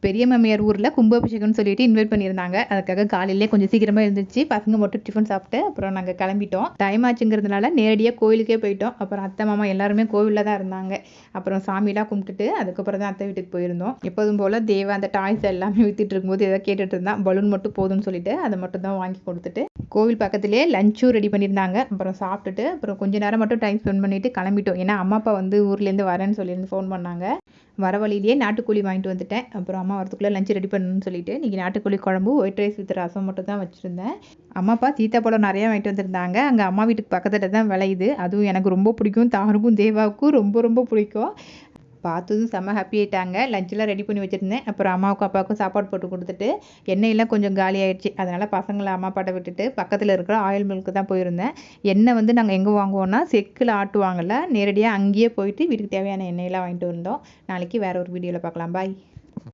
பெரிய மாமியார் ஊரில் கும்பாபிஷேகம்னு சொல்லிட்டு இன்வைட் பண்ணியிருந்தாங்க. அதுக்காக காலையிலே கொஞ்சம் சீக்கிரமாக இருந்துச்சு. பசங்க மட்டும் டிஃபன் சாப்பிட்டு அப்புறம் நாங்கள் கிளம்பிட்டோம். டைம் ஆச்சுங்கிறதுனால நேரடியாக கோயிலுக்கே போயிட்டோம். அப்புறம் அத்தை மாமா எல்லாருமே கோவிலில் தான் இருந்தாங்க. அப்புறம் சாமிலாம் கும்பிட்டுட்டு அதுக்கப்புறம் தான் அத்தை வீட்டுக்கு போயிருந்தோம். எப்போதும் போல் தேவா அந்த டாய்ஸ் எல்லாமே வித்துட்டு இருக்கும்போது எதாவது கேட்டுட்டு இருந்தான். பலூன் மட்டும் போதும்னு சொல்லிட்டு அதை மட்டும் தான் வாங்கி கொடுத்துட்டு கோவில் பக்கத்துலேயே லஞ்சும் ரெடி பண்ணியிருந்தாங்க. அப்புறம் சாப்பிட்டுட்டு அப்புறம் கொஞ்சம் நேரம் மட்டும் டைம் ஸ்பெண்ட் பண்ணிட்டு கிளம்பிட்டோம். ஏன்னா அம்மா அப்பா வந்து ஊர்லேருந்து வரேன்னு சொல்லியிருந்து ஃபோன் பண்ணாங்க. வர வழியிலேயே நாட்டுக்கோழி வாங்கிட்டு வந்துட்டேன். அப்புறம் அம்மா வரத்துக்குள்ளே லஞ்ச் ரெடி பண்ணணும்னு சொல்லிட்டு இன்றைக்கி நாட்டுக்கோழி குழம்பு, ஒயிட் ரைஸ் வித் ரசம் மட்டும் தான் வச்சுருந்தேன். அம்மா அப்பா சீத்தாப்பழம் நிறையா வாங்கிட்டு வந்திருந்தாங்க. அங்கே அம்மா வீட்டுக்கு பக்கத்தில் தான் விளையுது. அதுவும் எனக்கு ரொம்ப பிடிக்கும். தாருக்கும் தேவாவுக்கும் ரொம்ப ரொம்ப பிடிக்கும். பார்த்ததும் செம்ம ஹாப்பி ஆகிட்டாங்க. லஞ்செலாம் ரெடி பண்ணி வச்சுருந்தேன். அப்புறம் அம்மாவுக்கும் அப்பாவுக்கும் சாப்பாடு போட்டு கொடுத்துட்டு எண்ணெயெல்லாம் கொஞ்சம் காலி ஆகிடுச்சு. அதனால் பசங்களை அம்மா அப்பாட்ட விட்டுட்டு பக்கத்தில் இருக்கிற ஆயில் மில்க்கு தான் போயிருந்தேன். எண்ணெய் வந்து நாங்கள் எங்கே வாங்குவோன்னா செக்கில் ஆட்டுவாங்கள்ல, நேரடியாக அங்கேயே போயிட்டு வீட்டுக்கு தேவையான எண்ணெயெல்லாம் வாங்கிட்டு வந்தோம். நாளைக்கு வேறு ஒரு வீடியோவில் பார்க்கலாம். பாய்.